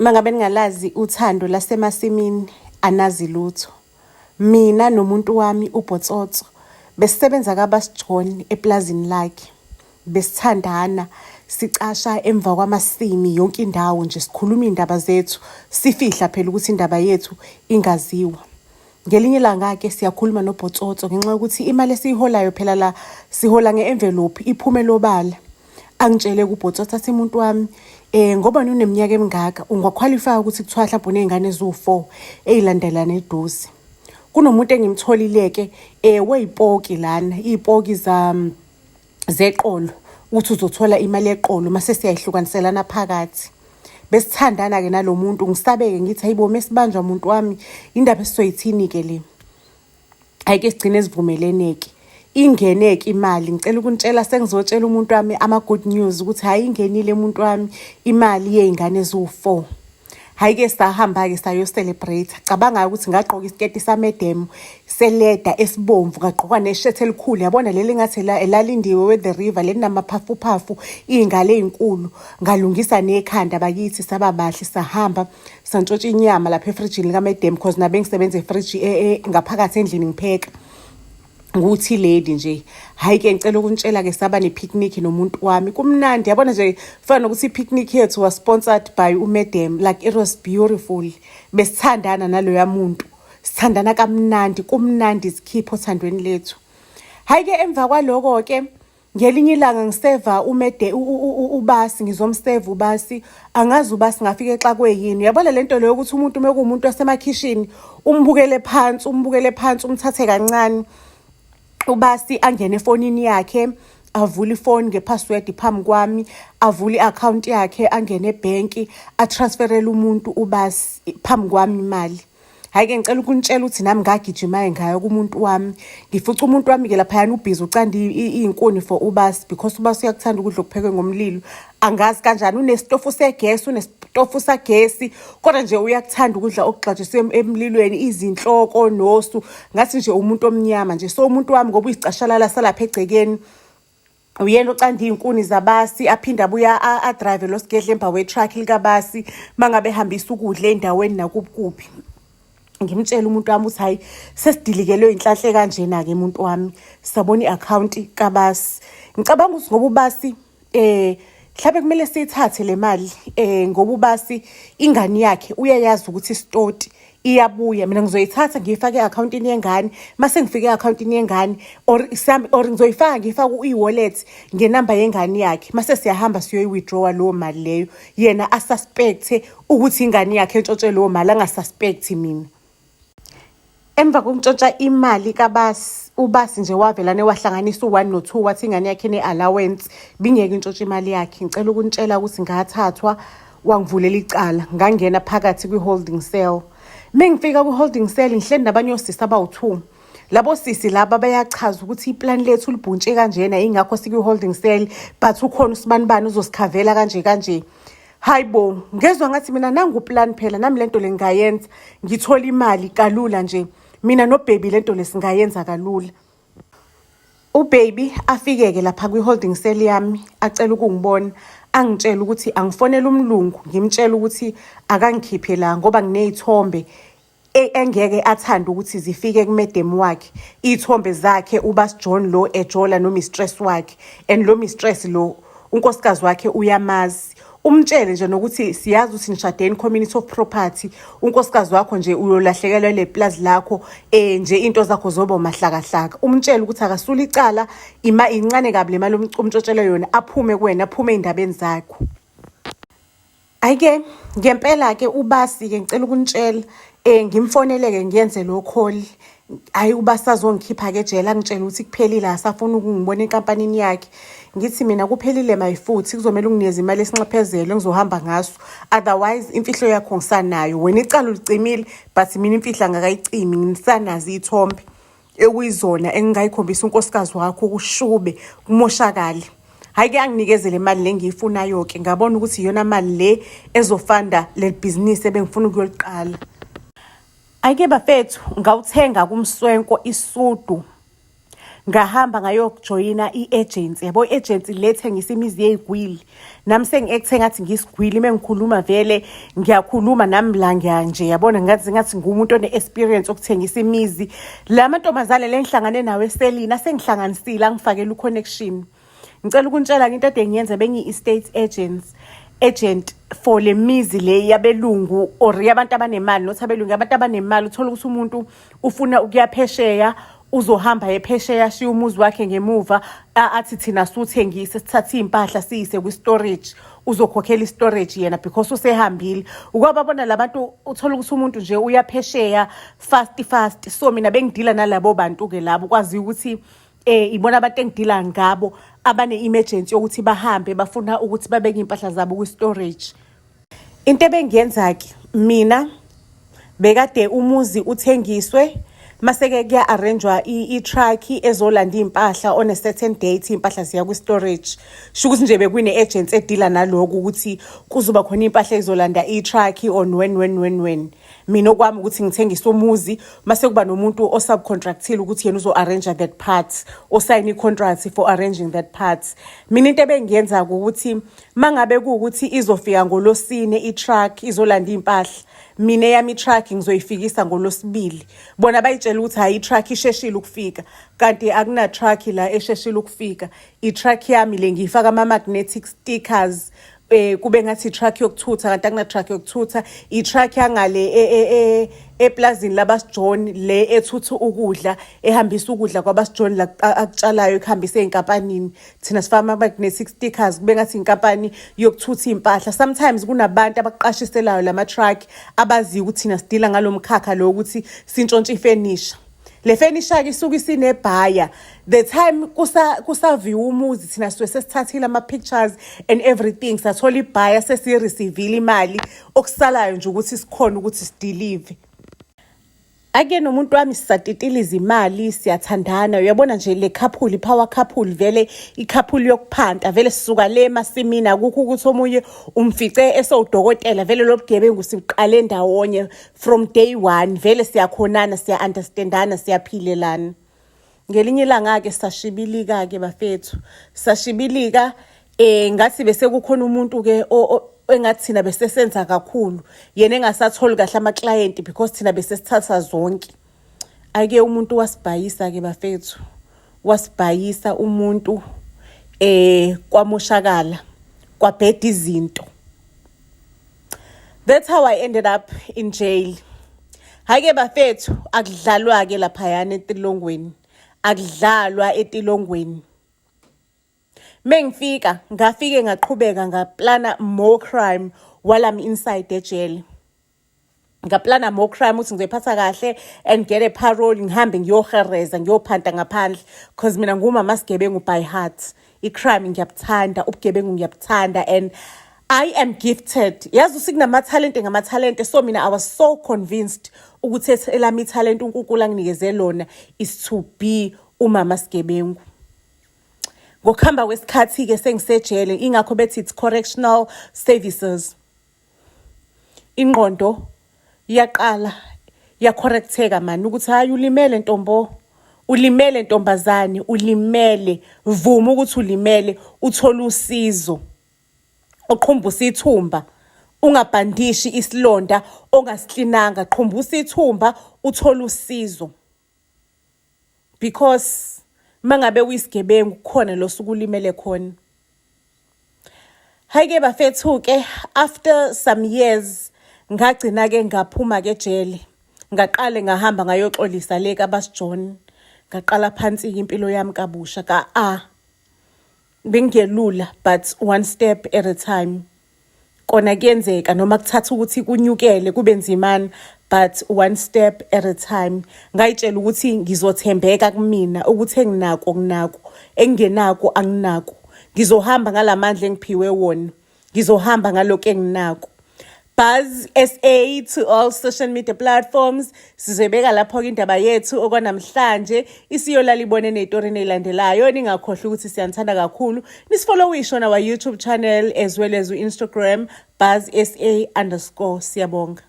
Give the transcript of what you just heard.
Mangabe ningalazi uThando Lwasemasimini anazi lutho. Mina nomuntu wami uBhotsotso besisebenza kaBasJohn eplazini lakhe. Besithandana, sicasha emva kwamasimi yonke indawo nje sikhuluma indaba zethu, sifihla phela ukuthi indaba yethu ingaziwa. Ngelinye ilanga ke siyakhuluma noBhotsotso ngenxa ukuthi imali esiyiholayo phela la sihola nge-envelope iphume lobala. Angitshele kuBhotsotso athi umuntu wami ngoba uneminyaka emingaka ungaqualify ukuthi kuthiwa mhlawumbe unezingane eziwu4 ezilandelana eduze. Kunomuntu engimtholileke weyipoki lana, izipoki zeqolo uthi uzothola imali yeqolo mase siyayihlukaniselana phakathi. Besithandana ke nalomuntu ngisabeke ngithi hayibo mesibanjwa umuntu wami indaba esizoyithini ke le. Ayike sigcine esivumeleneke. Ingeneke imali ngicela ukunitshela sengizotshela umuntu wami ama good news ukuthi hayi ingenile umuntu wami imali yezingane eziwu4. Hayi ke sahamba ke sayo celebrate. Cabanga ukuthi ngaqoka isiketi samedem seleda esibomvu ngaqoka neshirt elikhulu yabona leli ngathi elalindiwe we the river lelinamaphafu phafu izingale ezinkulu ngalungisa nekhanda bakithi sababahle sahamba santshontsha inyama lapha efridge kaMedem because nabe ngisebenza efridge ngaphakathi endlini ngipheka. Nguthi lady nje hayi ke ngicela ukunitshela ke saba nepicnic nomuntu wami kumnandi yabona nje fana ukuthi ipicnic yethu was sponsored by uMedem like it was beautiful. Besithandana nalo yamuntu sithandana kamnandi kumnandi sikhipho othandweni lethu. Hayi ke emva kwaloko ke ngelinye ilanga ngiseva ubasi ngizomseva ubasi angazi ubasi ngafike exakwe yini yabona lento leyo ukuthi umuntu mekumuntu wasemakhishini umbukele phansi umthathe kancane. Ubasi angene efonini yakhe avule ifoni ngepassword phambi kwami avule iaccount yakhe angene ebanki atransferele umuntu ubasi phambi kwami imali. Hayi ke ngicela ukunitshela ukuthi nami ngagijima ngayo kumuntu wami ngifuca umuntu wami ke lapha yana ubhizi ucanda izinkuni for ubasi because ubasi uyakuthanda ukudla okuphekwe ngomlilo. Angazi kanjani unesitofu segesi unesitofu sagesi kodwa nje uyakuthanda ukudla okugxatshiswe emlilweni izinhloko nosu ngathi nje umuntu omnyama nje so umuntu wami ngoba uyicashalala salapha egcekeni uyena ocanda izinkuni zabasi aphinda abuya adrive lo sigedle emba we-truck likabasi mangabe hambisa ukudla endaweni nakuphi. Ngimtshela umuntu wami uthi hayi sesidilikelwe inhlahle kanjena ke umuntu wami sabona iaccount kabasi. Ngicabanga ukuthi ngoba ubasi mhlawumbe kumele siyithathe le mali ngoba ubasi ingane yakhe uyayazi ukuthi istoti iyabuya mina ngizoyithatha ngiyifake eaccountini yengane mase ngifike eaccountini yengane or ngizoyifaka ngifaka i-wallet ngenamba yengane yakhe mase siyahamba siyoyi-withdraw lo mali leyo yena asuspect ukuthi ingane yakhe entshontshe lo mali angasuspect mina. Emva kokuntshontsha imali kabasi ubasi nje wavelane wahlanganisa u1 no2 wathi ingane yakhe ne-allowance bingeke intshontshe imali yakhe. Ngicela ukunitshela ukuthi ngathathwa wangivulela icala ngangena phakathi kwi-holding cell. Mengifika kwi-holding cell ngihleli nabanye osisi abawu2 labo sisi laba bayachaza ukuthi iplan lethu libhuntshe kanjena ingakho sikwi-holding cell but ukhona usibanibani uzosikhavela kanje. Hayibo ngezwe ngathi mina nangu plan phela nami lento lengayenza ngithola imali kalula nje mina no baby lento lesingayenza kalula. Ubaby afike ke lapha kwi-holding cell yami acela ukungibona angitshela ukuthi angifonele umlungu ngimtshela ukuthi akangikhiphe la ngoba nginezithombe engeke athanda ukuthi zifike kuMedem wakhe izithombe zakhe uBasJohn lo ejola no mistress wakhe and lo mistress lo unkosikazi wakhe uyamazi. Umtshele nje nokuthi siyazi ukuthi nishadeni community of property unkosikazi wakho nje uyolahlekelwa le plaza lakho nje into zakho zoba mahlakahlaka. Umtshele ukuthi akasula icala incane kabi le mali umtshotshela yona aphume kuwena aphume indabeni zakho. Ayike ngempela ke ubasi ke ngicela ukunitshela ngimfoneleke ngiyenze lo call hayi ubasi azongikhipha ke ejele angitshela ukuthi kuphelile asafuna ukungibona enkampanini yakhe. Ngithi mina kuphelile my futhi kuzomela unginikeze imali esinxephezelo ngizohamba ngaso otherwise imfihlo yakho ngisanayo wena icala ulicimile but mina imfihla ngakayicimi ngisanazi izithombe ekuyizona engingayikhombisa unkosikazi wakho kushube kumoshakala. Hayi ke anginikeze le mali lengiyifunayo ke ngabona ukuthi iyona mali le ezofanda le business ebengifuna ukuyoliqala. Ayike bafethu ngawuthenga kumswenko isudu ngahamba ngayojoyina i-agency yabo, i-agency le ethengisa imizi yey'gwili. Nami sengi-act ngathi ngiyisigwili, mengikhuluma vele ngiyakhuluma nami la nje yabona ngathi ngumuntu one-experience okuthengisa imizi. La mantombazane le ngihlangane nawe eselina sengihlanganisile, angifakela u-connection. Ngicela ukuntshela into ade ngiyenza, bengiyi-estate agent for le mizi le yabelungu or yabantu abanemali, not abelungu, abantu abanemali. Uthola ukuthi umuntu ufuna ukuya phesheya, uzohamba ephesheya shiya umuzi wakhe ngemuva, athi thina suthengise sithathe impahla siyise kwi-storage, uzokhokhela i-storage yena because usehambile. Ukwababona labantu uthola ukuthi umuntu nje uyaphesheya fast. So mina bengidila nalabo bantu ke labo, kwazi ukuthi ibona abantu engidila ngabo abane-emergency yokuthi bahambe bafuna ukuthi babeke impahla zabo kwi-storage. Into ebengiyenza-ke mina, bekade umuzi uthengiswe, maseke kuya-arrangewa i-truck ezolanda iy'mpahla on a certain date, iy'mpahla ziya kwi-storage. Sho ukuthi nje bekune-agency edila naloku ukuthi kuzoba khona iy'mpahla ezolanda i-truck on when. Mina okwami ukuthi ngithengisa umuzi, mase kuba nomuntu osubcontractile ukuthi yena uzo-arrange that part, osayine i-contract for arranging that part. Mina into ebengiyenza ukuthi mangabe kuwukuthi izofika ngolosine i-truck izolanda iy'mpahla, mina yami i-truck ngizoyifikisa ngolosibili. Bona bayitshela ukuthi hayi i-truck isheshile ukufika, kanti akuna truck la esheshile ukufika. I-truck yami le ngiyifaka ama-magnetic stickers, kube ngathi i-truck yokuthutha, kanti akuna truck yokuthutha. I-truck yangale eplazini labasiJohn le ethutha ukudla, ehambisa ukudla kwabasiJohn la akutshalayo, ekuhambisa ey'nkampanini. Thina sifaka ama-magnetic stickers, kube ngathi inkampani yokuthutha iy'mpahla. Sometimes kunabantu abaqashiselayo lama-truck abaziyo ukuthi thina sidila ngalo mkhakha lo ukuthi sintshontshe ifenisha. Le fenisha-ke isuke isinebhaya. The time kusaviwa umuzi, thina siwe sesithathile ama-pictures and everything, sathola ibhaya, sesiyirisivile imali, okusalayo nje ukuthi sikhona ukuthi sidilive. Ake nomuntu wami sisatitiliza imali, siyathandana. Uyabona nje le couple, power couple, vele i-couple yokuphanta, vele sisuka le emasimini. Akukho ukuthi omunye umfice esowudokotela, vele lo bugebengu siqale ndawonye from day one. Vele siyakhonana, siya-understandana, siyaphilelana. Ngelinye ilanga-ke sashibilika-ke bafethu, sashibilika. Ngathi bese kukhona umuntu-ke engathi thina besesenza kakhulu, yena engasatholi kahle ama-client because thina besesithatha zonke. Ake umuntu wasibhayisa-ke bafethu, wasibhayisa umuntu, kwamoshakala, kwabheda izinto. That's how I ended up in jail. Hake bafethu, akudlalwa-ke laphayana etilongweni, akudlalwa etilongweni. Mengifika ngafike ngaqhubeka ngaplana more crime while I'm inside ejele. Ngaplana more crime ukuthi ngizoyiphatha kahle and get a parole, ngihambe ngiyohereza, ngiyophanta ngaphandle, because mina ngumama sigebengu by heart. I-crime ngiyabuthanda, ubugebengu ngiyabuthanda, and I am gifted. Yazi usikunama-talente ngama-talente. So mina I was so convinced ukuthi elami talent uNkulunkulu anginikeze lona is to be umama sigebengu. Ngokuhamba kwesikhathi-ke sengisejele, ingakho bethi it's correctional services. Ingqondo yaqala yacorrecteka mani ukuthi hayi ulimele ntombo, ulimele ntombazane, ulimele. Vuma ukuthi ulimele, uthola usizo. Uqhumbusa ithumba, ungabhandishi isilonda ongasihlinanga, qhumbusa ithumba, uthola usizo. Because mangabe uyisigebengu khona lo sukulimele khona. Hayike bafethu-ke, after some years ngagcina-ke ngaphuma-ke ejele, ngaqale ngahamba ngayoxolisa le kabasiJohn, ngaqala phansi impilo yami kabusha bengelula, but one step at a time. Kona kuyenzeka noma kuthatha ukuthi kunyukele kube nzimana, but one step at a time. Ngayitshela ukuthi ngizothembeka kumina, ukuthi enginako, engingenako anginako. Ngizohamba ngalamandla engiphiwe wona, ngizohamba ngalokho enginako. Buzz SA to all social media platforms. Sizobeka lapho indaba yethu okwanamhlanje, isiyolala ibone nezitori nezilandelayo. Ningakhohlwa ukuthi siyanthanda kakhulu. Nisifollow on our YouTube channel as well as Instagram, Buzz SA_. Siyabonga.